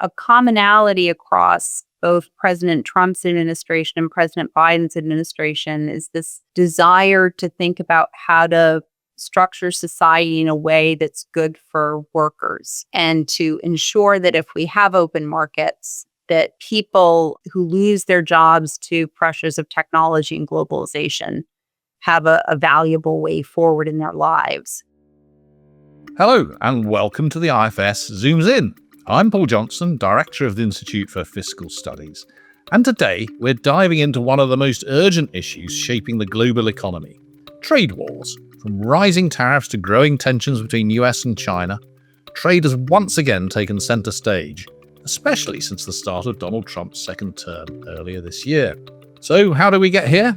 a commonality across both President Trump's administration and President Biden's administration is this desire to think about how to structure society in a way that's good for workers and to ensure that if we have open markets, that people who lose their jobs to pressures of technology and globalization have a valuable way forward in their lives. Hello, and welcome to the IFS Zooms In. I'm Paul Johnson, Director of the Institute for Fiscal Studies. And today, we're diving into one of the most urgent issues shaping the global economy, trade wars. From rising tariffs to growing tensions between US and China, trade has once again taken centre stage, especially since the start of Donald Trump's second term earlier this year. So how do we get here?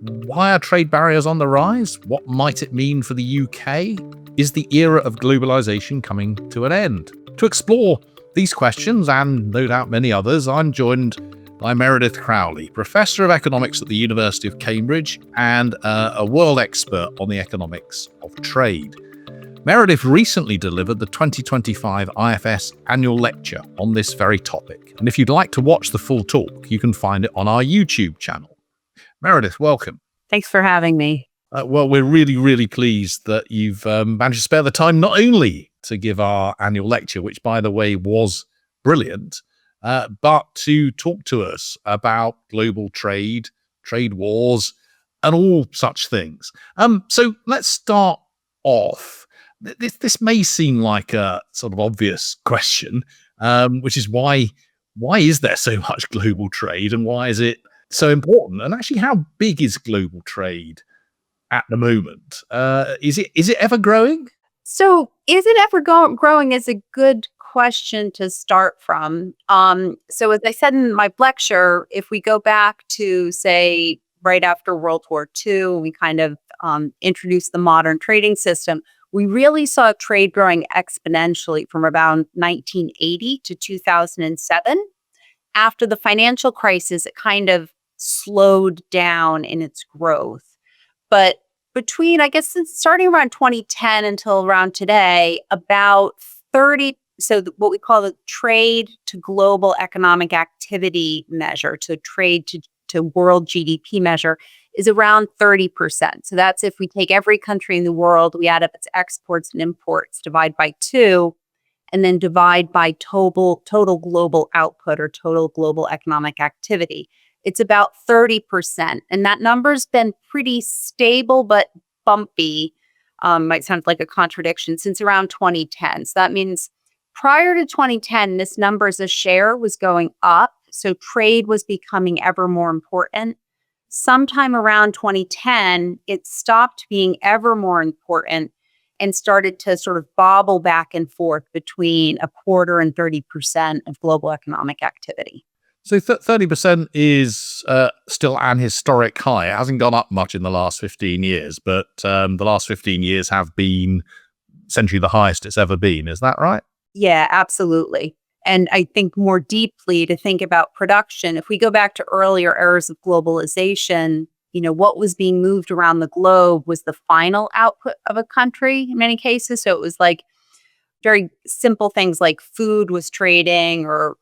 Why are trade barriers on the rise? What might it mean for the UK? Is the era of globalisation coming to an end? To explore these questions, and no doubt many others, I'm joined by Meredith Crowley, Professor of Economics at the University of Cambridge and a world expert on the economics of trade. Meredith recently delivered the 2025 IFS annual lecture on this very topic. And if you'd like to watch the full talk, you can find it on our YouTube channel. Meredith, welcome. Thanks for having me. Well, we're really pleased that you've managed to spare the time not only to give our annual lecture, which, by the way, was brilliant, but to talk to us about global trade, trade wars, and all such things. So let's start off. This may seem like a sort of obvious question, which is why is there so much global trade and why is it so important? And actually, how big is global trade at the moment? Is it ever growing? So is it ever growing is a good question to start from. So as I said in my lecture, if we go back to, say, right after World War II, we kind of introduced the modern trading system, we really saw trade growing exponentially from around 1980 to 2007. After the financial crisis, it kind of slowed down in its growth. But between, I guess, starting around 2010 until around today, about 30, so what we call the trade to global economic activity measure, to trade to world GDP measure, is around 30%. So that's if we take every country in the world, we add up its exports and imports, divide by 2, and then divide by total global output or total global economic activity. It's about 30%. And that number's been pretty stable, but bumpy, might sound like a contradiction, since around 2010. So that means prior to 2010, this number as a share was going up. So trade was becoming ever more important. Sometime around 2010, it stopped being ever more important and started to sort of bobble back and forth between a quarter and 30% of global economic activity. So 30% is still an historic high. It hasn't gone up much in the last 15 years, but the last 15 years have been essentially the highest it's ever been. Is that right? Yeah, absolutely. And I think more deeply to think about production, if we go back to earlier eras of globalization, what was being moved around the globe was the final output of a country in many cases. So it was like very simple things like food was trading or,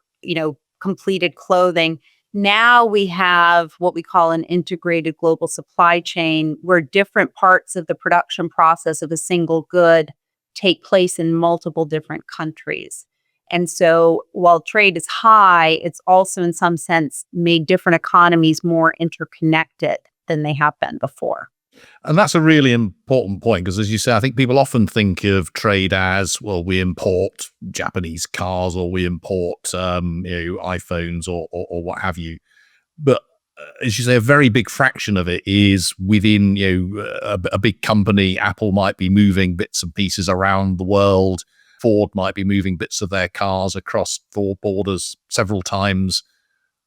completed clothing. Now we have what we call an integrated global supply chain where different parts of the production process of a single good take place in multiple different countries. And so while trade is high, it's also in some sense made different economies more interconnected than they have been before. And that's a really important point because, as you say, I think people often think of trade as, well, we import Japanese cars or we import iPhones or what have you. But as you say, a very big fraction of it is within a big company. Apple might be moving bits and pieces around the world. Ford might be moving bits of their cars across 4 borders several times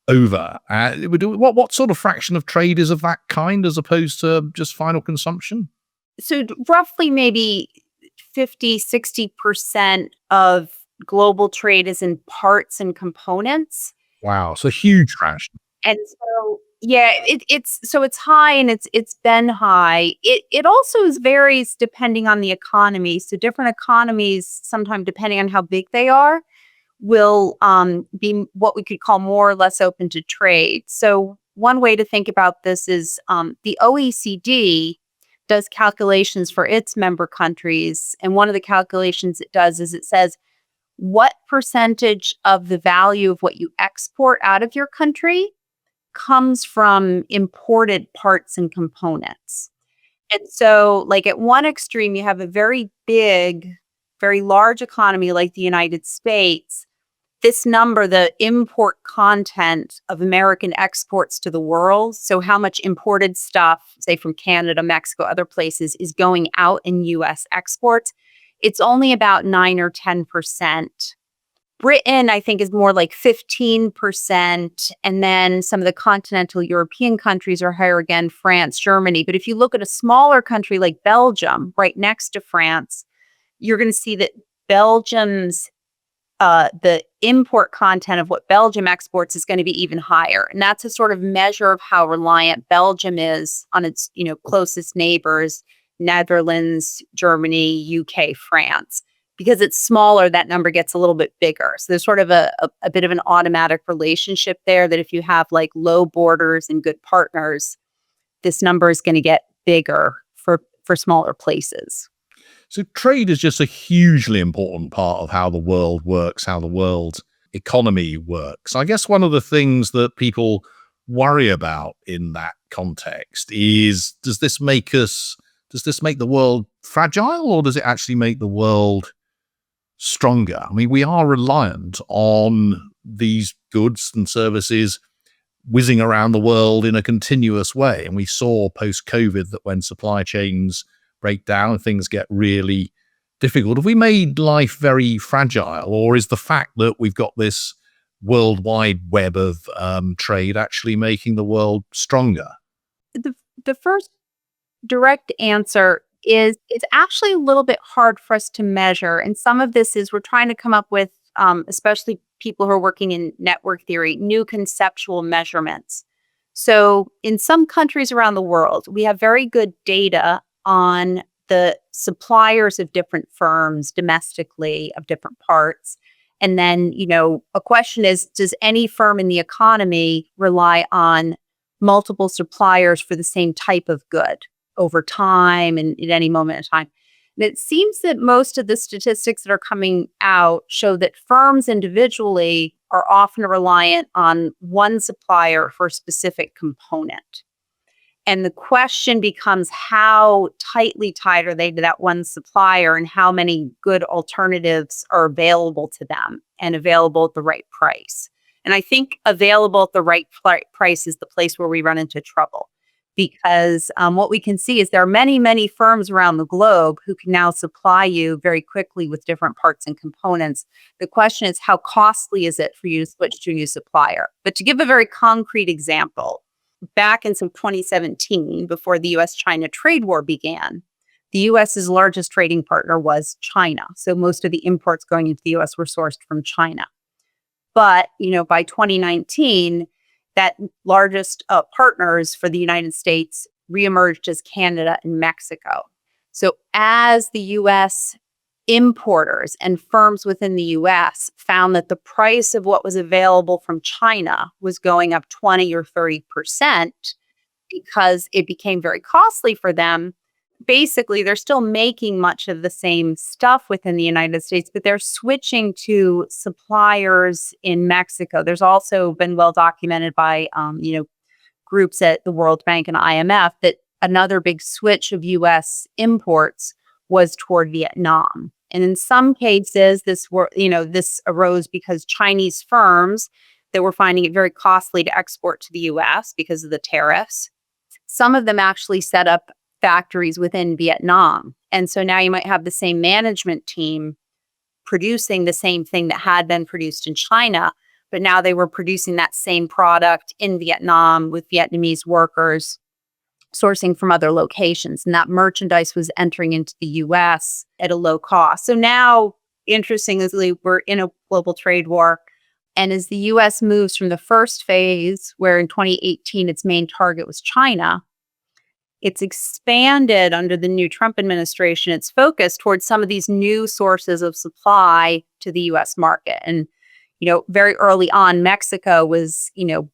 over. What sort of fraction of trade is of that kind as opposed to just final consumption? So roughly maybe 50-60% of global trade is in parts and components. Wow, so huge fraction. And so, yeah, it's high and it's been high. It also varies depending on the economy. So different economies, sometimes depending on how big they are, will be what we could call more or less open to trade. So, one way to think about this is the OECD does calculations for its member countries. And one of the calculations it does is it says, what percentage of the value of what you export out of your country comes from imported parts and components? And so, like at one extreme, you have a very big, very large economy like the United States. This number, the import content of American exports to the world, so how much imported stuff, say from Canada, Mexico, other places, is going out in US exports, it's only about 9 or 10%. Britain, I think, is more like 15%. And then some of the continental European countries are higher again, France, Germany. But if you look at a smaller country like Belgium, right next to France, you're going to see that Belgium's the import content of what Belgium exports is going to be even higher. And that's a sort of measure of how reliant Belgium is on its, closest neighbors, Netherlands, Germany, UK, France. Because it's smaller, that number gets a little bit bigger. So there's sort of a bit of an automatic relationship there that if you have like low borders and good partners, this number is going to get bigger for smaller places. So trade is just a hugely important part of how the world works, how the world economy works. I guess one of the things that people worry about in that context is, does this make the world fragile, or does it actually make the world stronger? I mean, we are reliant on these goods and services whizzing around the world in a continuous way. And we saw post-COVID that when supply chains break down, things get really difficult. Have we made life very fragile, or is the fact that we've got this worldwide web of trade actually making the world stronger? The first direct answer is it's actually a little bit hard for us to measure. And some of this is we're trying to come up with, especially people who are working in network theory, new conceptual measurements. So in some countries around the world, we have very good data on the suppliers of different firms domestically of different parts. And then, a question is, does any firm in the economy rely on multiple suppliers for the same type of good over time and at any moment in time? And it seems that most of the statistics that are coming out show that firms individually are often reliant on one supplier for a specific component. And the question becomes, how tightly tied are they to that one supplier, and how many good alternatives are available to them and available at the right price? And I think available at the right price is the place where we run into trouble, because what we can see is there are many, many firms around the globe who can now supply you very quickly with different parts and components. The question is, how costly is it for you to switch to a new supplier? But to give a very concrete example, back in 2017, before the US-China trade war began, the US's largest trading partner was China. So most of the imports going into the US were sourced from China. But, by 2019, that largest partners for the United States reemerged as Canada and Mexico. So as the US importers and firms within the US found that the price of what was available from China was going up 20 or 30% because it became very costly for them. Basically, they're still making much of the same stuff within the United States, but they're switching to suppliers in Mexico. There's also been well documented by, groups at the World Bank and IMF that another big switch of U.S. imports was toward Vietnam. And in some cases, this arose because Chinese firms that were finding it very costly to export to the U.S. because of the tariffs, some of them actually set up factories within Vietnam. And so now you might have the same management team producing the same thing that had been produced in China, but now they were producing that same product in Vietnam with Vietnamese workers sourcing from other locations. And that merchandise was entering into the US at a low cost. So now, interestingly, we're in a global trade war. And as the US moves from the first phase, where in 2018 its main target was China, it's expanded under the new Trump administration, its focus towards some of these new sources of supply to the US market. And very early on, Mexico was,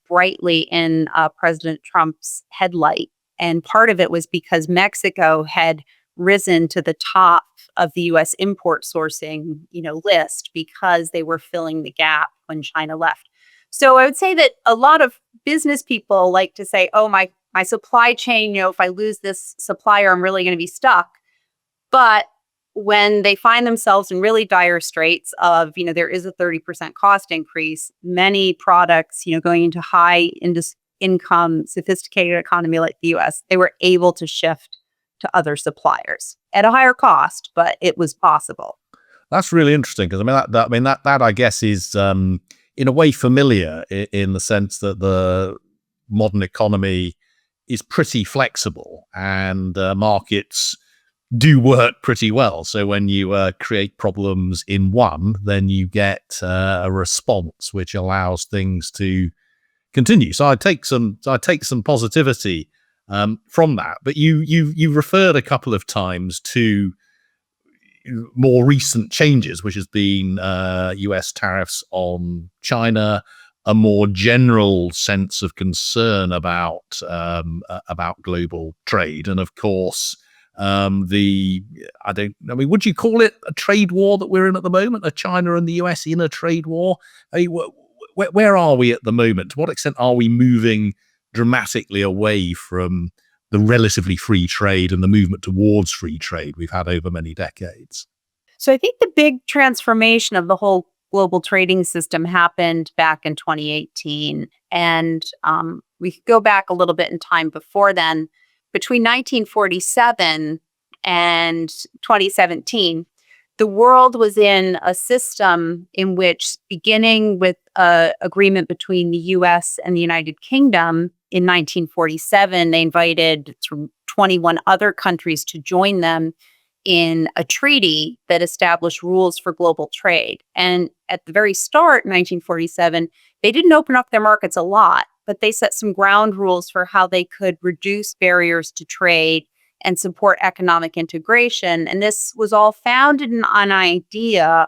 brightly in President Trump's headlight. And part of it was because Mexico had risen to the top of the US import sourcing, list because they were filling the gap when China left. So I would say that a lot of business people like to say, oh, my supply chain, if I lose this supplier, I'm really going to be stuck. But when they find themselves in really dire straits of, there is a 30% cost increase, many products, going into high income, sophisticated economy like the US, they were able to shift to other suppliers at a higher cost, but it was possible. That's really interesting because that I guess is in a way familiar in the sense that the modern economy is pretty flexible and markets do work pretty well. So when you create problems in one, then you get a response which allows things to continue. So I take some positivity from that. But you referred a couple of times to more recent changes, which has been US tariffs on China, a more general sense of concern about global trade, and of course, would you call it a trade war that we're in at the moment? Are China and the US in a trade war? Where are we at the moment? To what extent are we moving dramatically away from the relatively free trade and the movement towards free trade we've had over many decades? So I think the big transformation of the whole global trading system happened back in 2018. And we could go back a little bit in time before then. Between 1947 and 2017, the world was in a system in which, beginning with an agreement between the US and the United Kingdom in 1947, they invited 21 other countries to join them in a treaty that established rules for global trade. And at the very start, in 1947, they didn't open up their markets a lot, but they set some ground rules for how they could reduce barriers to trade and support economic integration. And this was all founded on an idea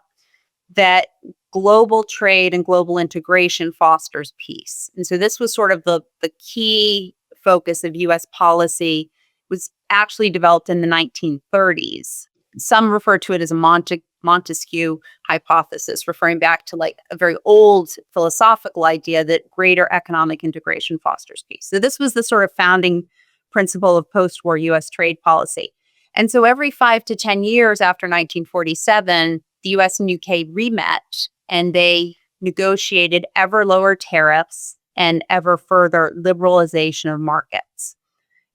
that global trade and global integration fosters peace. And so this was sort of the key focus of US policy. Was actually developed in the 1930s. Some refer to it as a Montesquieu hypothesis, referring back to like a very old philosophical idea that greater economic integration fosters peace. So this was the sort of founding principle of post-war US trade policy. And so every 5 to 10 years after 1947, the US and UK remet and they negotiated ever lower tariffs and ever further liberalization of markets.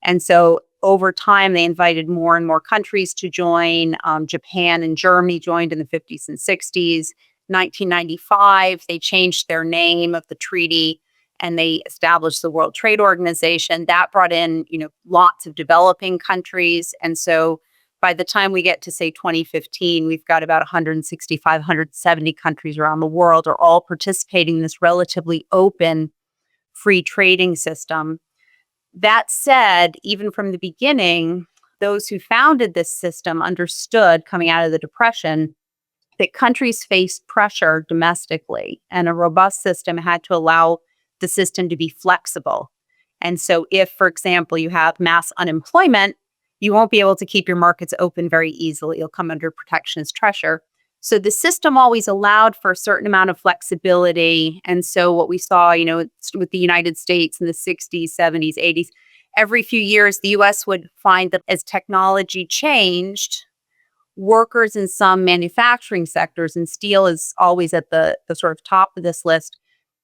And so over time, they invited more and more countries to join. Japan and Germany joined in the 50s and 60s. 1995, they changed their name of the treaty and they established the World Trade Organization. That brought in, lots of developing countries. And so by the time we get to, say, 2015, we've got about 165, 170 countries around the world are all participating in this relatively open free trading system. That said, even from the beginning, those who founded this system understood coming out of the Depression that countries faced pressure domestically, and a robust system had to allow the system to be flexible. And so if, for example, you have mass unemployment, you won't be able to keep your markets open very easily. You'll come under protectionist pressure. So the system always allowed for a certain amount of flexibility. And so what we saw, with the United States in the 60s, 70s, 80s, every few years, the US would find that as technology changed, workers in some manufacturing sectors, and steel is always at the sort of top of this list,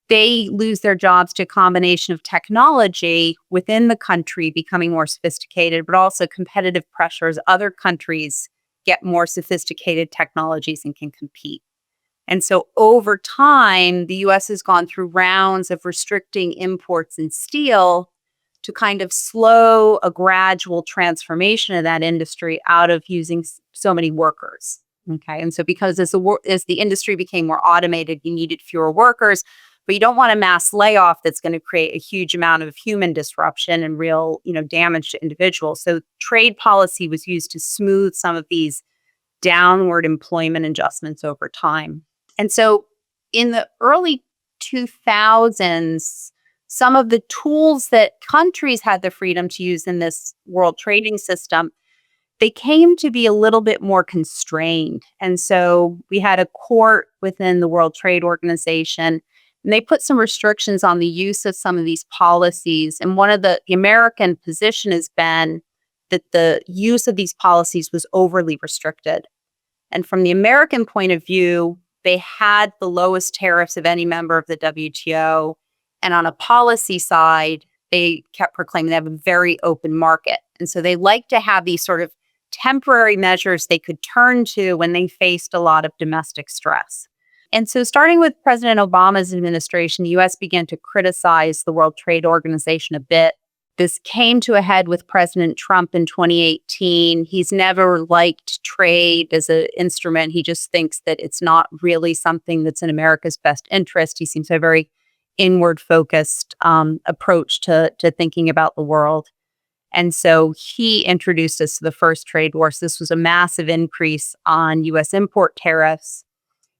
they lose their jobs to a combination of technology within the country becoming more sophisticated, but also competitive pressures. Other countries get more sophisticated technologies and can compete. And so over time, the US has gone through rounds of restricting imports in steel to kind of slow a gradual transformation of that industry out of using so many workers. Okay. And so because as the industry became more automated, you needed fewer workers, but you don't want a mass layoff that's going to create a huge amount of human disruption and real, damage to individuals. So trade policy was used to smooth some of these downward employment adjustments over time. And so in the early 2000s, some of the tools that countries had the freedom to use in this world trading system, they came to be a little bit more constrained. And so we had a court within the World Trade Organization, and they put some restrictions on the use of some of these policies. And one of the American position has been that the use of these policies was overly restricted. And from the American point of view, they had the lowest tariffs of any member of the WTO. And on a policy side, they kept proclaiming they have a very open market. And so they like to have these sort of temporary measures they could turn to when they faced a lot of domestic stress. And so starting with President Obama's administration, the US began to criticize the World Trade Organization a bit. This came to a head with President Trump in 2018. He's never liked trade as an instrument. He just thinks that it's not really something that's in America's best interest. He seems to have a very inward focused approach to thinking about the world. And so he introduced us to the first trade wars. This was a massive increase on US import tariffs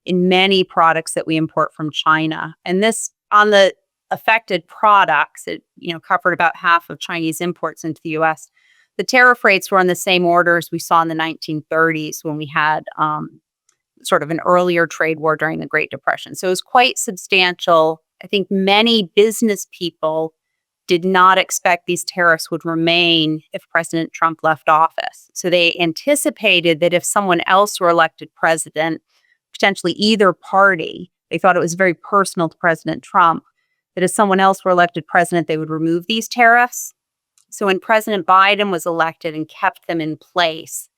in many products that we import from China. And this, on the affected products, it covered about half of Chinese imports into the US. The tariff rates were on the same order as we saw in the 1930s when we had sort of an earlier trade war during the Great Depression. So it was quite substantial. I think many business people did not expect these tariffs would remain if President Trump left office. So they anticipated that if someone else were elected president, potentially either party, they thought it was very personal to President Trump, that if someone else were elected president, they would remove these tariffs. So when President Biden was elected and kept them in place,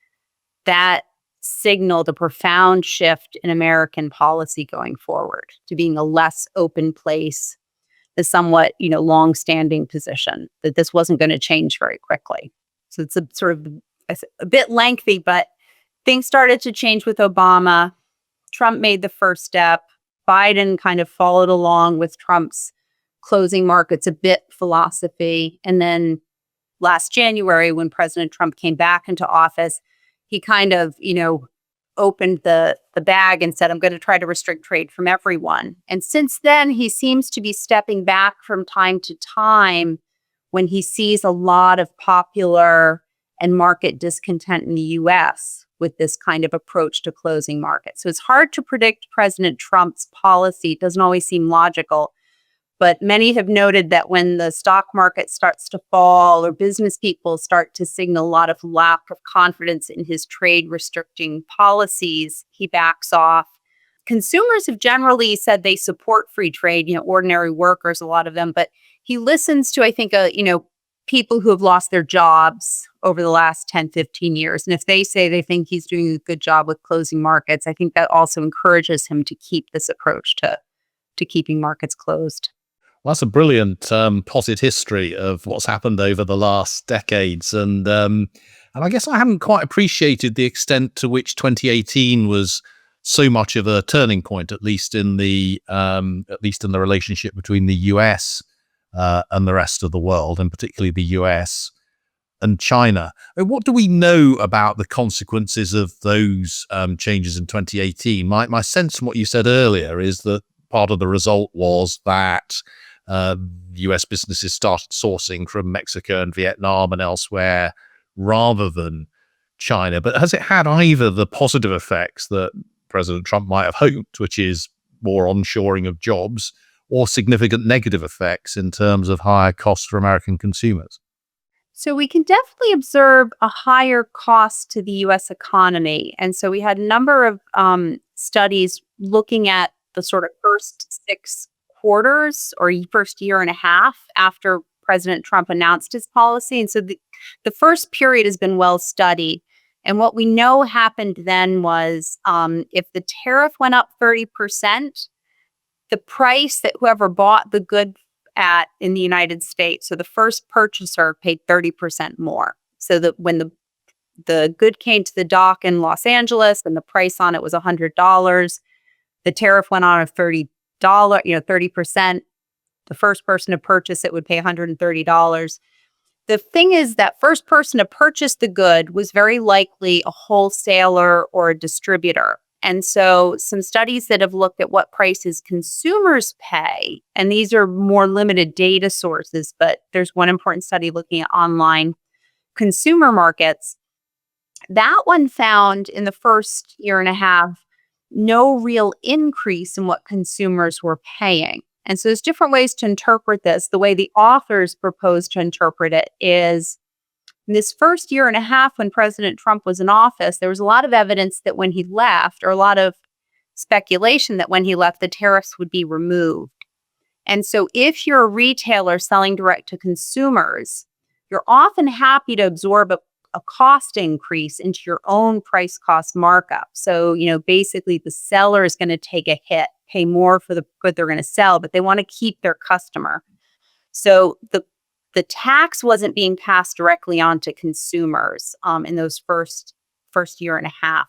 that signaled a profound shift in American policy going forward to being a less open place, a somewhat, long-standing position that this wasn't going to change very quickly. So it's a sort of a bit lengthy, but things started to change with Obama. Trump made the first step. Biden kind of followed along with Trump's closing markets a bit philosophy. And then last January, when President Trump came back into office, he kind of, opened the bag and said, I'm going to try to restrict trade from everyone. And since then, he seems to be stepping back from time to time when he sees a lot of popular and market discontent in the US with this kind of approach to closing markets. So it's hard to predict President Trump's policy. It doesn't always seem logical. But many have noted that when the stock market starts to fall or business people start to signal a lot of lack of confidence in his trade restricting policies, he backs off. Consumers have generally said they support free trade, ordinary workers, a lot of them, but he listens to, I think, people who have lost their jobs over the last 10, 15 years. And if they say they think he's doing a good job with closing markets, I think that also encourages him to keep this approach to keeping markets closed. Well, that's a brilliant potted history of what's happened over the last decades. And I guess I haven't quite appreciated the extent to which 2018 was so much of a turning point, at least in the relationship between the US and the rest of the world, and particularly the US and China. I mean, what do we know about the consequences of those changes in 2018? My sense from what you said earlier is that part of the result was that US businesses started sourcing from Mexico and Vietnam and elsewhere rather than China. But has it had either the positive effects that President Trump might have hoped, which is more onshoring of jobs, or significant negative effects in terms of higher costs for American consumers? So we can definitely observe a higher cost to the US economy. And so we had a number of studies looking at the sort of first 6 quarters or first year and a half after President Trump announced his policy. And so the first period has been well studied. And what we know happened then was if the tariff went up 30%, the price that whoever bought the good at in the United States, so the first purchaser paid 30% more. So that when the good came to the dock in Los Angeles and the price on it was $100, the tariff went on a $30, 30%. The first person to purchase it would pay $130. The thing is that first person to purchase the good was very likely a wholesaler or a distributor. And so some studies that have looked at what prices consumers pay, and these are more limited data sources, but there's one important study looking at online consumer markets. That one found in the first year and a half no real increase in what consumers were paying. And so there's different ways to interpret this. The way the authors propose to interpret it is in this first year and a half when President Trump was in office, there was a lot of evidence that when he left, or a lot of speculation that when he left, the tariffs would be removed. And so if you're a retailer selling direct to consumers, you're often happy to absorb a cost increase into your own price cost markup. So, basically the seller is going to take a hit, pay more for the good they're going to sell, but they want to keep their customer. So the tax wasn't being passed directly on to consumers in those first year and a half.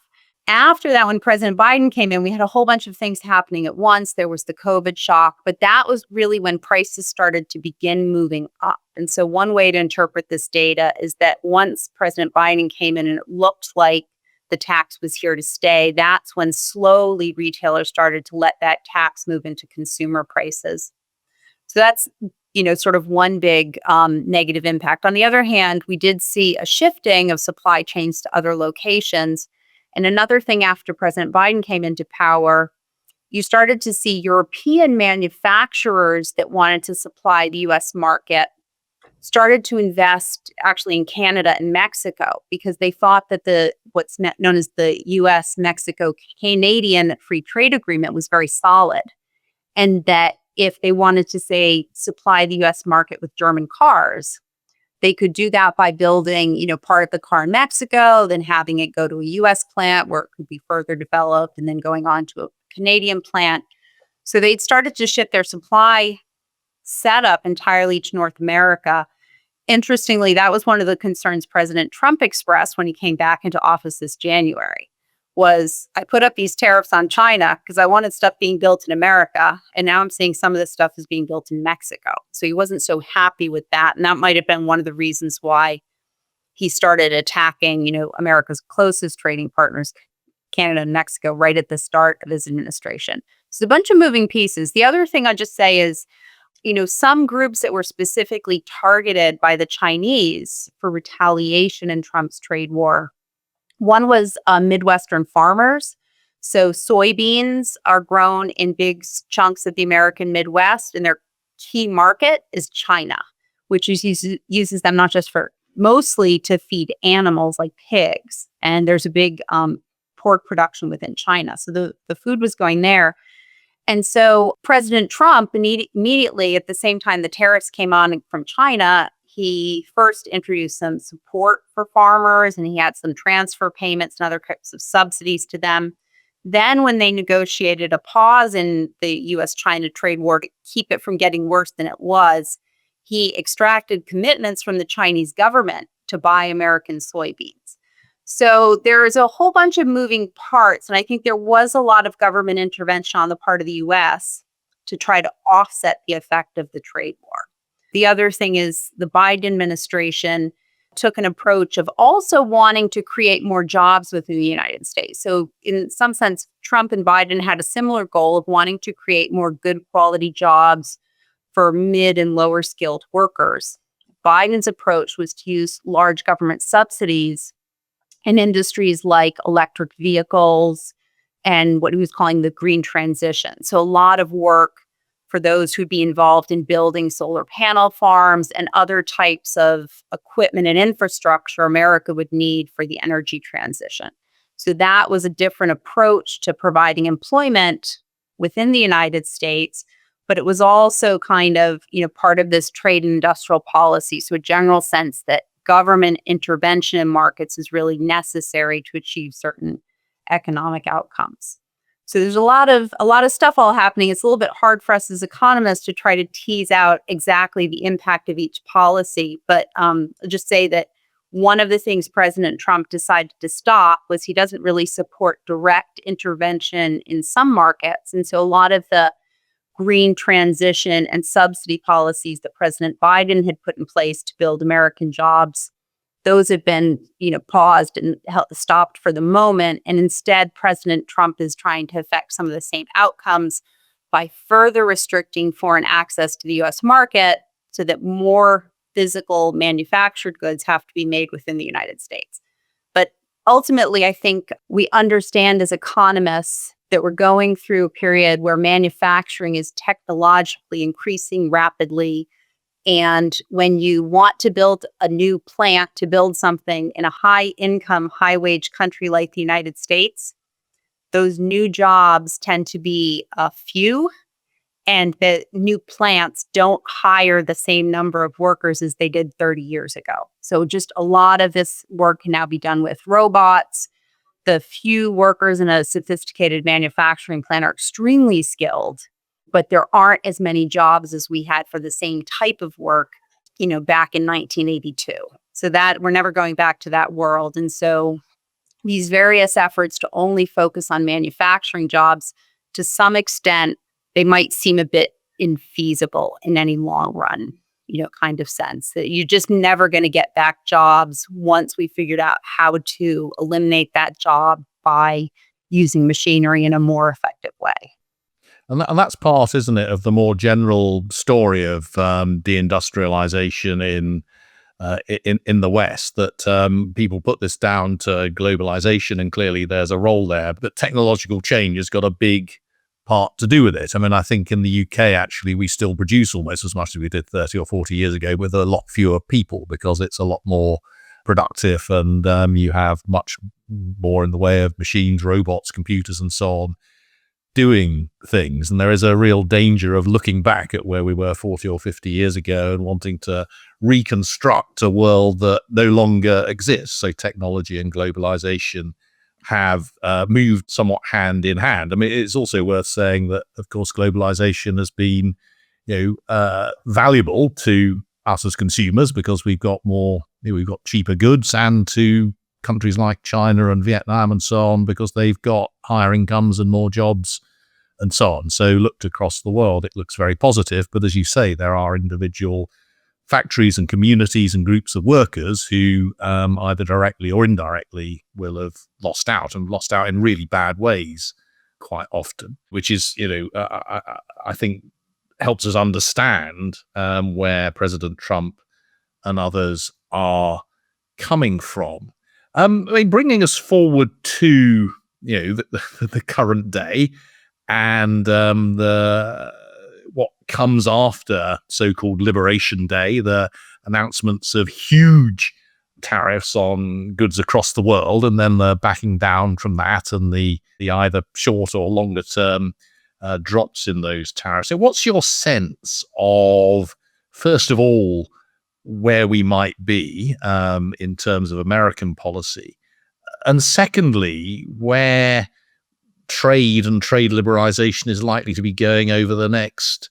After that, when President Biden came in, we had a whole bunch of things happening at once. There was the COVID shock, but that was really when prices started to begin moving up. And so one way to interpret this data is that once President Biden came in and it looked like the tax was here to stay, that's when slowly retailers started to let that tax move into consumer prices. So that's sort of one big negative impact. On the other hand, we did see a shifting of supply chains to other locations. And another thing after President Biden came into power, you started to see European manufacturers that wanted to supply the US market started to invest actually in Canada and Mexico because they thought that what's known as the US Mexico Canadian free trade agreement was very solid. And that if they wanted to, say, supply the US market with German cars, they could do that by building, part of the car in Mexico, then having it go to a US plant where it could be further developed, and then going on to a Canadian plant. So they'd started to shift their supply setup entirely to North America. Interestingly, that was one of the concerns President Trump expressed when he came back into office this January. Was I put up these tariffs on China because I wanted stuff being built in America, and now I'm seeing some of this stuff is being built in Mexico. So he wasn't so happy with that, and that might have been one of the reasons why he started attacking, America's closest trading partners, Canada and Mexico, right at the start of his administration. So a bunch of moving pieces. The other thing I'll just say is, some groups that were specifically targeted by the Chinese for retaliation in Trump's trade war. One was Midwestern farmers. So soybeans are grown in big chunks of the American Midwest, and their key market is China, which uses them not just mostly to feed animals like pigs. And there's a big pork production within China. So the food was going there. And so President Trump immediately at the same time the tariffs came on from China, he first introduced some support for farmers, and he had some transfer payments and other types of subsidies to them. Then when they negotiated a pause in the U.S.-China trade war to keep it from getting worse than it was, he extracted commitments from the Chinese government to buy American soybeans. So there is a whole bunch of moving parts, and I think there was a lot of government intervention on the part of the U.S. to try to offset the effect of the trade war. The other thing is the Biden administration took an approach of also wanting to create more jobs within the United States. So in some sense, Trump and Biden had a similar goal of wanting to create more good quality jobs for mid and lower skilled workers. Biden's approach was to use large government subsidies in industries like electric vehicles and what he was calling the green transition. So a lot of work for those who'd be involved in building solar panel farms and other types of equipment and infrastructure America would need for the energy transition. So that was a different approach to providing employment within the United States, but it was also kind of, part of this trade and industrial policy. So a general sense that government intervention in markets is really necessary to achieve certain economic outcomes. So there's a lot of stuff all happening. It's a little bit hard for us as economists to try to tease out exactly the impact of each policy. But I'll just say that one of the things President Trump decided to stop was he doesn't really support direct intervention in some markets. And so a lot of the green transition and subsidy policies that President Biden had put in place to build American jobs those have been, paused and stopped for the moment. And instead, President Trump is trying to affect some of the same outcomes by further restricting foreign access to the US market so that more physical manufactured goods have to be made within the United States. But ultimately, I think we understand as economists that we're going through a period where manufacturing is technologically increasing rapidly. And when you want to build a new plant to build something in a high income, high wage country like the United States, those new jobs tend to be a few, and the new plants don't hire the same number of workers as they did 30 years ago. So just a lot of this work can now be done with robots. The few workers in a sophisticated manufacturing plant are extremely skilled, but there aren't as many jobs as we had for the same type of work, back in 1982. So that we're never going back to that world. And so these various efforts to only focus on manufacturing jobs, to some extent, they might seem a bit infeasible in any long run, kind of sense that you're just never going to get back jobs once we figured out how to eliminate that job by using machinery in a more effective way. And that's part, isn't it, of the more general story of deindustrialization in the West, that people put this down to globalization, and clearly there's a role there. But technological change has got a big part to do with it. I mean, I think in the UK, actually, we still produce almost as much as we did 30 or 40 years ago with a lot fewer people, because it's a lot more productive, and you have much more in the way of machines, robots, computers, and so on doing things. And there is a real danger of looking back at where we were 40 or 50 years ago and wanting to reconstruct a world that no longer exists. So technology and globalization have moved somewhat hand in hand. I mean, it's also worth saying that, of course, globalization has been, valuable to us as consumers, because we've got cheaper goods, and to countries like China and Vietnam and so on, because they've got higher incomes and more jobs and so on. So looked across the world, it looks very positive. But as you say, there are individual factories and communities and groups of workers who either directly or indirectly will have lost out in really bad ways quite often, which is, I think helps us understand where President Trump and others are coming from. I mean, bringing us forward to the current day, and what comes after so-called Liberation Day, the announcements of huge tariffs on goods across the world, and then the backing down from that, and the either short or longer term drops in those tariffs. So what's your sense of, first of all, where we might be in terms of American policy, and secondly, where trade and trade liberalization is likely to be going over the next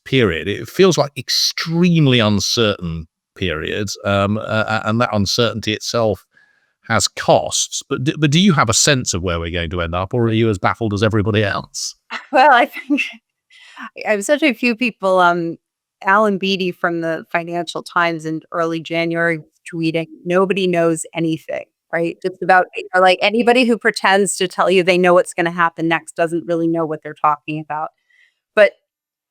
period? It feels like extremely uncertain periods, and that uncertainty itself has costs. But do you have a sense of where we're going to end up, or are you as baffled as everybody else? Well, I think I have such a few people. Alan Beatty from the Financial Times in early January was tweeting, "Nobody knows anything." Right? It's about, like, anybody who pretends to tell you they know what's going to happen next doesn't really know what they're talking about. But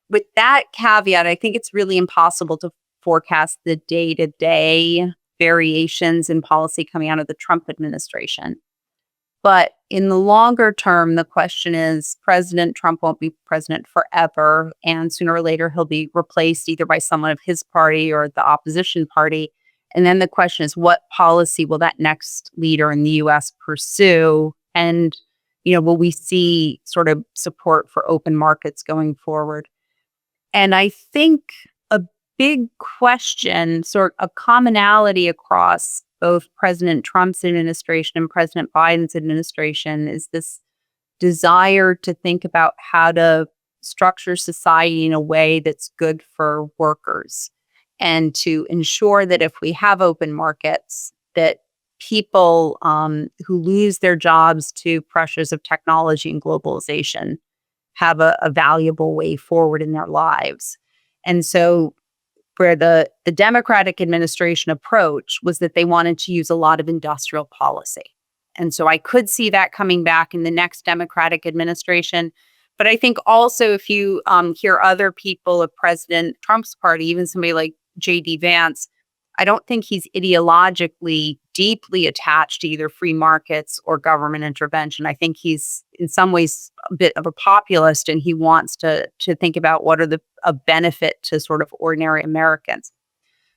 with that caveat, I think it's really impossible to forecast the day-to-day variations in policy coming out of the Trump administration. But in the longer term, the question is, President Trump won't be president forever, and sooner or later he'll be replaced either by someone of his party or the opposition party. And then the question is, what policy will that next leader in the US pursue? And, will we see sort of support for open markets going forward? And I think a big question, sort of a commonality across both President Trump's administration and President Biden's administration, is this desire to think about how to structure society in a way that's good for workers, and to ensure that if we have open markets, that people who lose their jobs to pressures of technology and globalization have a valuable way forward in their lives. And so where the Democratic administration approach was that they wanted to use a lot of industrial policy. And so I could see that coming back in the next Democratic administration. But I think also if you hear other people of President Trump's party, even somebody like J.D. Vance, I don't think he's ideologically deeply attached to either free markets or government intervention. I think he's in some ways a bit of a populist, and he wants to think about what are a benefit to sort of ordinary Americans.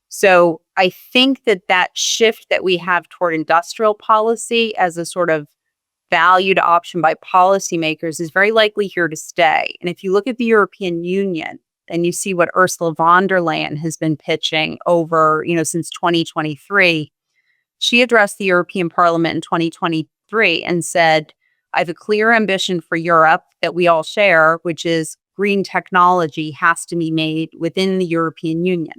So I think that shift that we have toward industrial policy as a sort of valued option by policymakers is very likely here to stay. And if you look at the European Union and you see what Ursula von der Leyen has been pitching over, since 2023, she addressed the European Parliament in 2023 and said, I have a clear ambition for Europe that we all share, which is green technology has to be made within the European Union.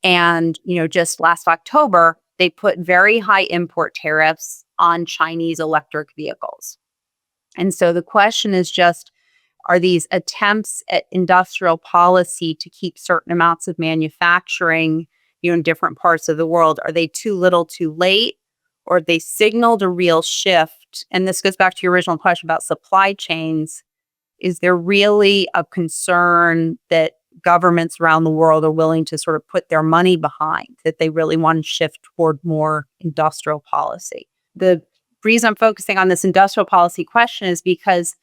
And, just last October, they put very high import tariffs on Chinese electric vehicles. And so the question is just, are these attempts at industrial policy to keep certain amounts of manufacturing, in different parts of the world, are they too little too late, or have they signaled a real shift? And this goes back to your original question about supply chains. Is there really a concern that governments around the world are willing to sort of put their money behind, that they really want to shift toward more industrial policy? The reason I'm focusing on this industrial policy question is because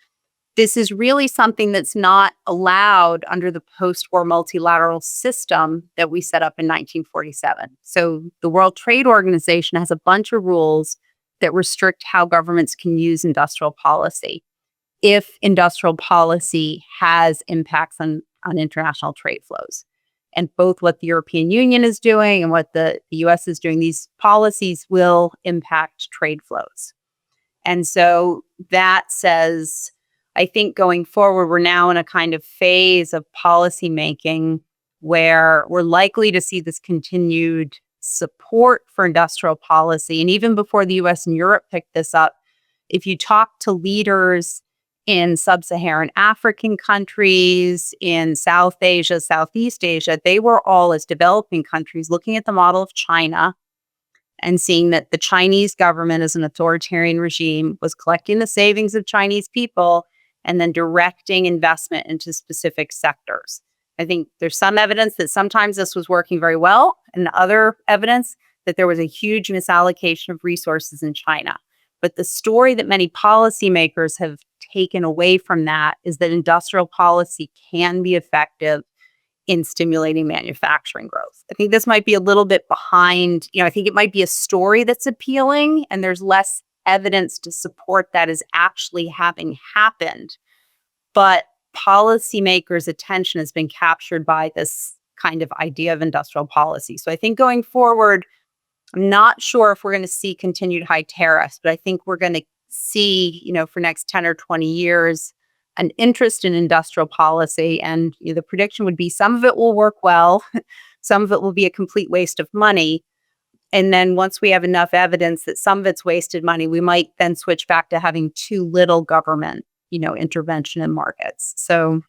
this is really something that's not allowed under the post-war multilateral system that we set up in 1947. So the World Trade Organization has a bunch of rules that restrict how governments can use industrial policy if industrial policy has impacts on international trade flows. And both what the European Union is doing and what the US is doing, these policies will impact trade flows. And so that says, I think going forward, we're now in a kind of phase of policymaking where we're likely to see this continued support for industrial policy. And even before the US and Europe picked this up, if you talk to leaders in sub-Saharan African countries, in South Asia, Southeast Asia, they were all, as developing countries, looking at the model of China and seeing that the Chinese government as an authoritarian regime was collecting the savings of Chinese people and then directing investment into specific sectors. I think there's some evidence that sometimes this was working very well, and other evidence that there was a huge misallocation of resources in China. But the story that many policymakers have taken away from that is that industrial policy can be effective in stimulating manufacturing growth. I think this might be a little bit behind, I think it might be a story that's appealing, and there's less evidence to support that as actually having happened. But policymakers' attention has been captured by this kind of idea of industrial policy. So I think going forward, I'm not sure if we're going to see continued high tariffs, but I think we're going to see, for next 10 or 20 years, an interest in industrial policy. And the prediction would be some of it will work well, some of it will be a complete waste of money. And then once we have enough evidence that some of it's wasted money, we might then switch back to having too little government, intervention in markets. So,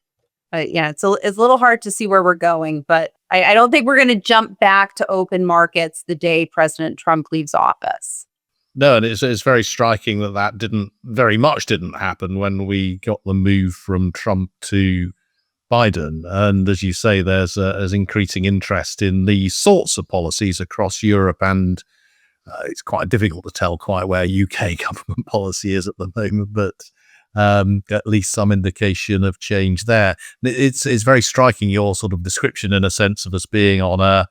it's a little hard to see where we're going, but I don't think we're going to jump back to open markets the day President Trump leaves office. No, and it's very striking that didn't happen when we got the move from Trump to Biden. And as you say, there's increasing interest in these sorts of policies across Europe, and it's quite difficult to tell quite where UK government policy is at the moment, but at least some indication of change there. It's very striking, your sort of description, in a sense, of us being on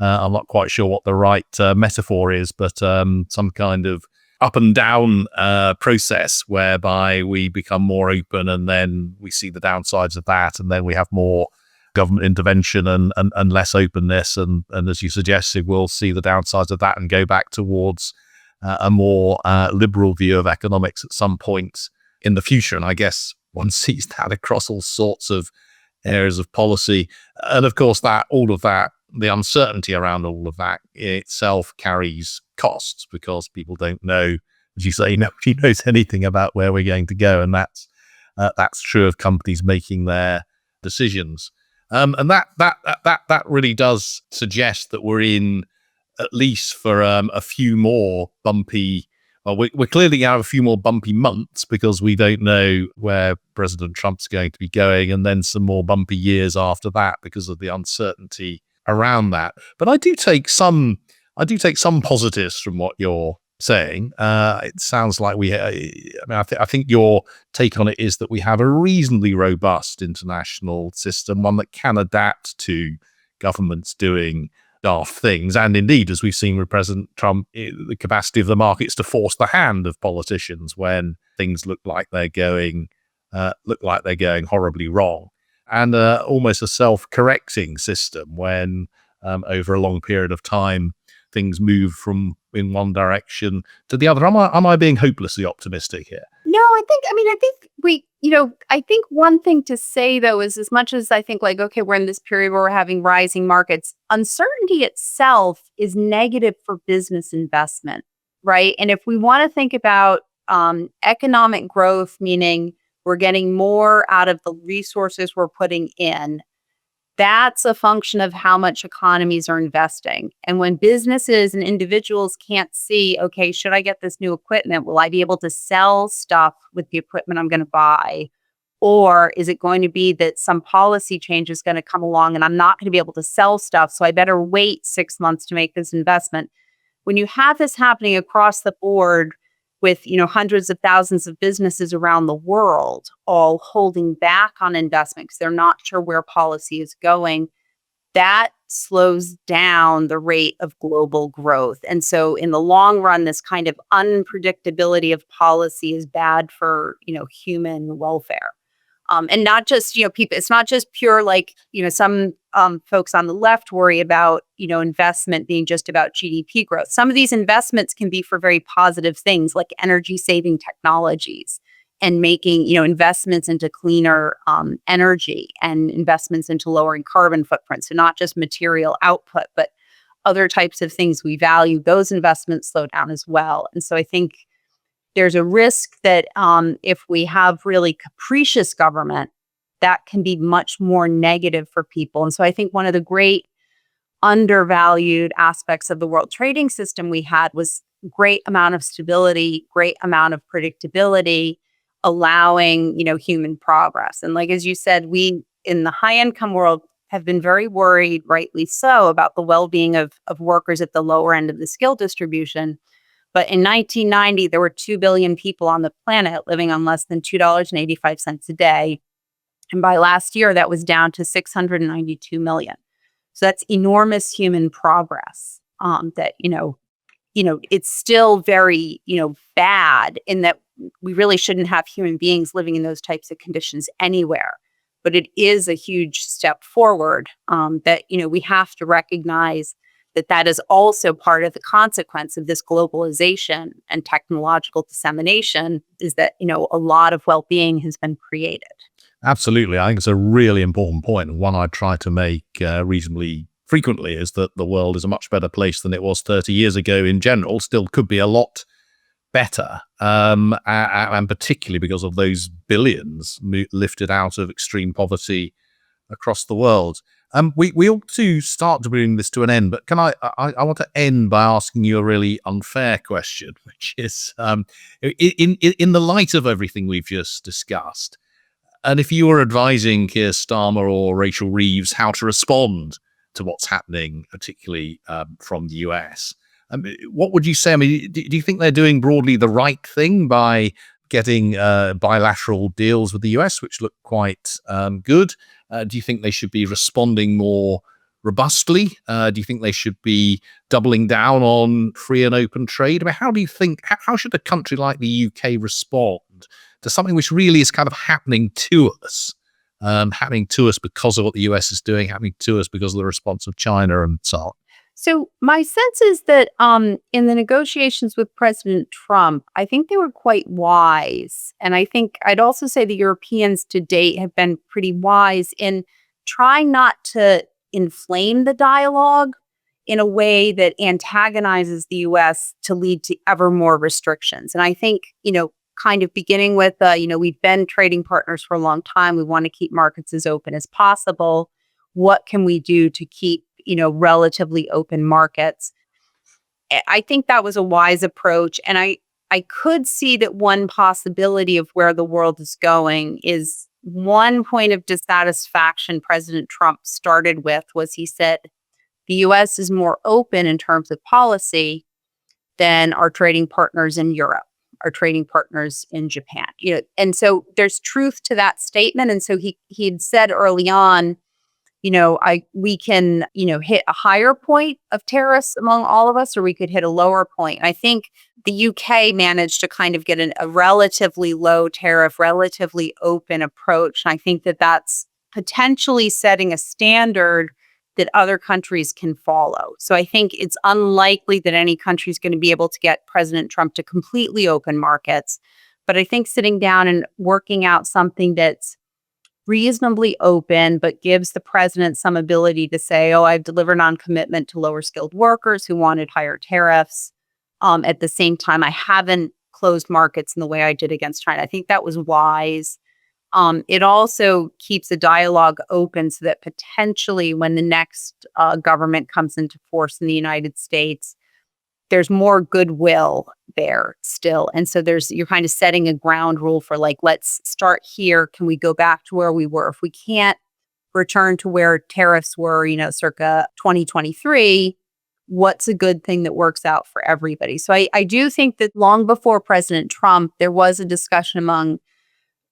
I'm not quite sure what the right metaphor is, but some kind of up and down process whereby we become more open, and then we see the downsides of that, and then we have more government intervention and less openness, and as you suggested, we'll see the downsides of that and go back towards a more liberal view of economics at some point in the future. And I guess one sees that across all sorts of areas of policy, and of course all of that, the uncertainty around all of that itself carries costs, because people don't know, as you say, nobody knows anything about where we're going to go, and that's true of companies making their decisions. And that really does suggest that we're in, at least for a few more bumpy. Well, we're clearly going to have a few more bumpy months because we don't know where President Trump's going to be going, and then some more bumpy years after that because of the uncertainty around that. But I do take some positives from what you're saying. It sounds like I think your take on it is that we have a reasonably robust international system, one that can adapt to governments doing daft things, and indeed, as we've seen with President Trump, the capacity of the markets to force the hand of politicians when things look like they're going horribly wrong, and almost a self-correcting system when, over a long period of time, things move from in one direction to the other. Am I being hopelessly optimistic here? No, I think one thing to say though is as much as I think like, okay, we're in this period where we're having rising markets, uncertainty itself is negative for business investment, right? And if we want to think about economic growth, meaning we're getting more out of the resources we're putting in, that's a function of how much economies are investing. And when businesses and individuals can't see, okay, should I get this new equipment? Will I be able to sell stuff with the equipment I'm going to buy? Or is it going to be that some policy change is going to come along and I'm not going to be able to sell stuff? So I better wait 6 months to make this investment. When you have this happening across the board with, hundreds of thousands of businesses around the world all holding back on investment because they're not sure where policy is going, that slows down the rate of global growth. And so in the long run, this kind of unpredictability of policy is bad for, human welfare. And not just, people, it's not just pure like, some folks on the left worry about, investment being just about GDP growth. Some of these investments can be for very positive things like energy saving technologies and making, investments into cleaner energy and investments into lowering carbon footprints. So not just material output, but other types of things we value. Those investments slow down as well. And so I think there's a risk that if we have really capricious government, that can be much more negative for people. And so I think one of the great undervalued aspects of the world trading system we had was great amount of stability, great amount of predictability, allowing, human progress. And like, as you said, we in the high income world have been very worried, rightly so, about the well-being of workers at the lower end of the skill distribution. But in 1990, there were 2 billion people on the planet living on less than $2.85 a day. And by last year, that was down to 692 million. So that's enormous human progress. It's still very, bad in that we really shouldn't have human beings living in those types of conditions anywhere. But it is a huge step forward that, we have to recognize that is also part of the consequence of this globalization and technological dissemination is that, a lot of well-being has been created. Absolutely. I think it's a really important point. One I try to make reasonably frequently is that the world is a much better place than it was 30 years ago in general. Still could be a lot better, and particularly because of those billions lifted out of extreme poverty across the world. We ought to start to bring this to an end, but I want to end by asking you a really unfair question, which is, in the light of everything we've just discussed, and if you were advising Keir Starmer or Rachel Reeves how to respond to what's happening, particularly from the US, what would you say? I mean, do you think they're doing broadly the right thing by getting bilateral deals with the US, which look quite good? Do you think they should be responding more robustly? Do you think they should be doubling down on free and open trade? I mean, how do you think, how should a country like the UK respond to something which really is kind of happening to us because of what the US is doing, happening to us because of the response of China and so on? So my sense is that in the negotiations with President Trump, I think they were quite wise. And I think I'd also say the Europeans to date have been pretty wise in trying not to inflame the dialogue in a way that antagonizes the US to lead to ever more restrictions. And I think, kind of beginning with, we've been trading partners for a long time. We want to keep markets as open as possible. what can we do to keep, relatively open markets? I think that was a wise approach. And I could see that one possibility of where the world is going is one point of dissatisfaction President Trump started with was he said the US is more open in terms of policy than our trading partners in Europe, our trading partners in Japan. And so there's truth to that statement. And so he had said early on, we can, hit a higher point of tariffs among all of us, or we could hit a lower point. I think the UK managed to kind of get a relatively low tariff, relatively open approach. And I think that that's potentially setting a standard that other countries can follow. So I think it's unlikely that any country is going to be able to get President Trump to completely open markets. But I think sitting down and working out something that's reasonably open, but gives the president some ability to say, oh, I've delivered on commitment to lower skilled workers who wanted higher tariffs. At the same time, I haven't closed markets in the way I did against China. I think that was wise. It also keeps a dialogue open so that potentially when the next government comes into force in the United States, there's more goodwill there still. And so you're kind of setting a ground rule for like, let's start here. Can we go back to where we were? If we can't return to where tariffs were, circa 2023, what's a good thing that works out for everybody? So I do think that long before President Trump, there was a discussion among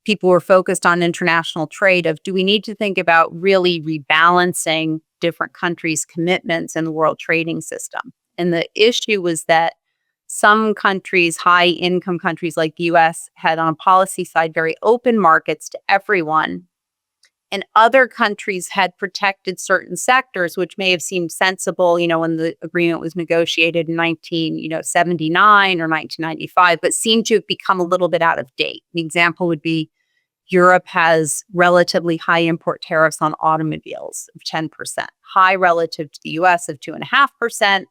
people who were focused on international trade of, do we need to think about really rebalancing different countries' commitments in the world trading system? And the issue was that some countries, high income countries like the US, had on a policy side very open markets to everyone. And other countries had protected certain sectors, which may have seemed sensible, when the agreement was negotiated in 1979 or 1995, but seemed to have become a little bit out of date. An example would be Europe has relatively high import tariffs on automobiles of 10%, high relative to the US of 2.5%.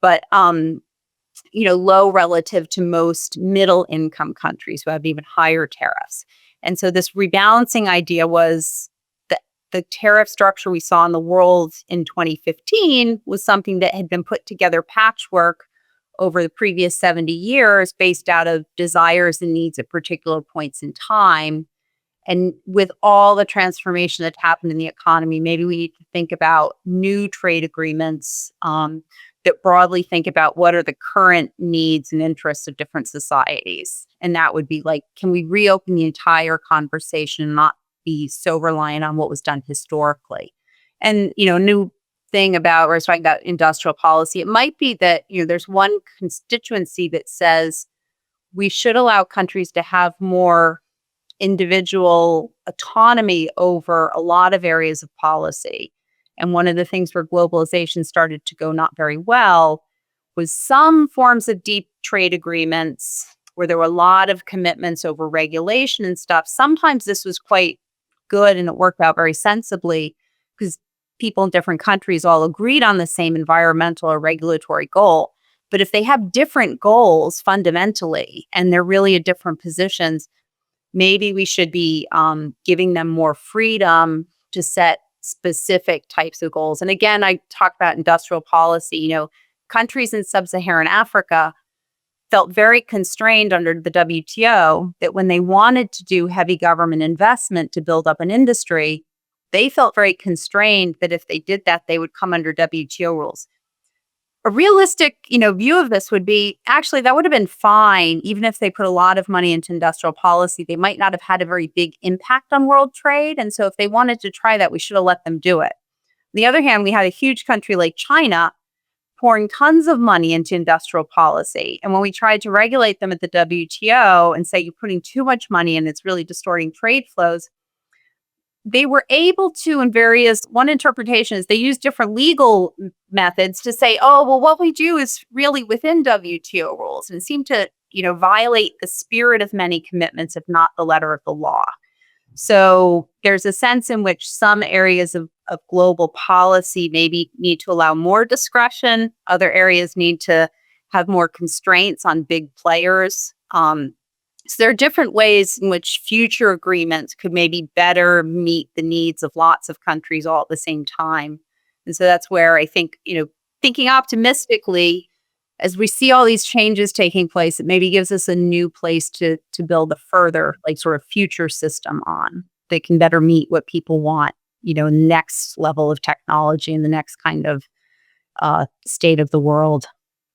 But low relative to most middle income countries who have even higher tariffs. And so this rebalancing idea was that the tariff structure we saw in the world in 2015 was something that had been put together patchwork over the previous 70 years based out of desires and needs at particular points in time. And with all the transformation that happened in the economy, maybe we need to think about new trade agreements that broadly think about what are the current needs and interests of different societies. And that would be like, can we reopen the entire conversation and not be so reliant on what was done historically? And, new thing about, where I was talking about industrial policy, it might be that, there's one constituency that says we should allow countries to have more individual autonomy over a lot of areas of policy. And one of the things where globalization started to go not very well was some forms of deep trade agreements where there were a lot of commitments over regulation and stuff. Sometimes this was quite good and it worked out very sensibly because people in different countries all agreed on the same environmental or regulatory goal. But if they have different goals fundamentally and they're really at different positions, maybe we should be giving them more freedom to set specific types of goals. And again, I talk about industrial policy. Countries in sub-Saharan Africa felt very constrained under the WTO that when they wanted to do heavy government investment to build up an industry, they felt very constrained that if they did that, they would come under WTO rules. A realistic, view of this would be actually that would have been fine, even if they put a lot of money into industrial policy. They might not have had a very big impact on world trade. And so if they wanted to try that, we should have let them do it. On the other hand, we had a huge country like China pouring tons of money into industrial policy. And when we tried to regulate them at the WTO and say you're putting too much money in, it's really distorting trade flows, they were able to, one interpretation is they use different legal methods to say, oh, well, what we do is really within WTO rules. And it seemed to, violate the spirit of many commitments, if not the letter of the law. So there's a sense in which some areas of global policy maybe need to allow more discretion. Other areas need to have more constraints on big players. So there are different ways in which future agreements could maybe better meet the needs of lots of countries all at the same time. And so that's where I think, thinking optimistically, as we see all these changes taking place, it maybe gives us a new place to build a further, like, sort of future system on that can better meet what people want, next level of technology and the next kind of state of the world.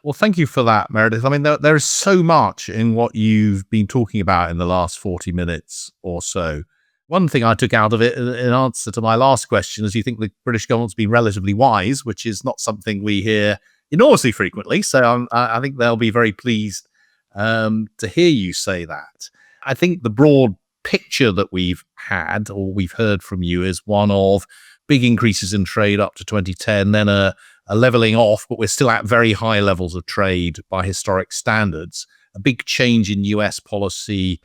Well, thank you for that, Meredith. I mean, there is so much in what you've been talking about in the last 40 minutes or so. One thing I took out of it in answer to my last question is you think the British government's been relatively wise, which is not something we hear enormously frequently. So I think they'll be very pleased to hear you say that. I think the broad picture that we've had or we've heard from you is one of big increases in trade up to 2010, then a leveling off, but we're still at very high levels of trade by historic standards. A big change in US policy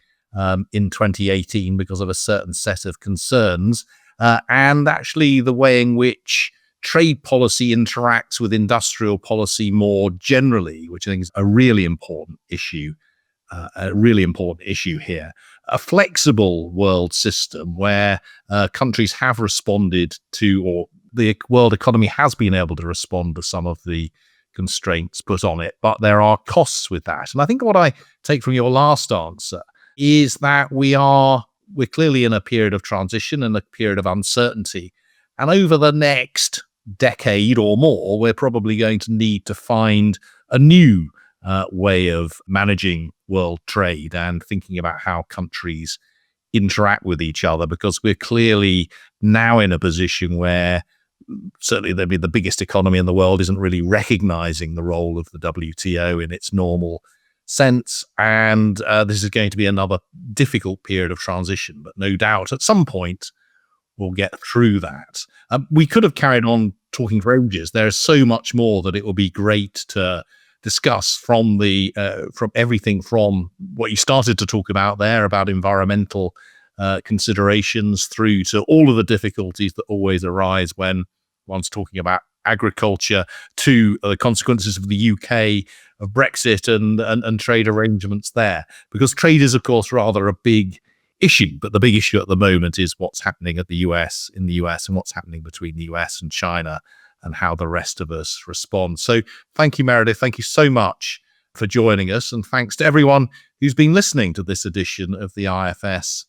in 2018 because of a certain set of concerns, and actually the way in which trade policy interacts with industrial policy more generally, which I think is a really important issue. Here. A flexible world system where countries have responded to, or the world economy has been able to respond to some of the constraints put on it, but there are costs with that. And I think what I take from your last answer is that we're clearly in a period of transition and a period of uncertainty. And over the next decade or more, we're probably going to need to find a new way of managing world trade and thinking about how countries interact with each other, because we're clearly now in a position where certainly the biggest economy in the world isn't really recognizing the role of the WTO in its normal sense. And this is going to be another difficult period of transition, but no doubt at some point we'll get through that. We could have carried on talking for ages. There's so much more that it will be great to discuss from everything from what you started to talk about there about environmental considerations through to all of the difficulties that always arise when one's talking about agriculture, to the consequences of the UK, of Brexit and trade arrangements there. Because trade is, of course, rather a big issue, but the big issue at the moment is what's happening in the US and what's happening between the US and China and how the rest of us respond. So thank you, Meredith. Thank you so much for joining us. And thanks to everyone who's been listening to this edition of the IFS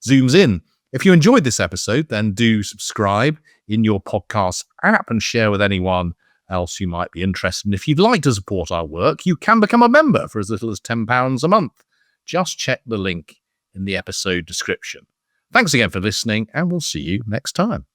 Zooms In. If you enjoyed this episode, then do subscribe in your podcast app and share with anyone else who might be interested. And if you'd like to support our work, you can become a member for as little as £10 a month. Just check the link in the episode description. Thanks again for listening, and we'll see you next time.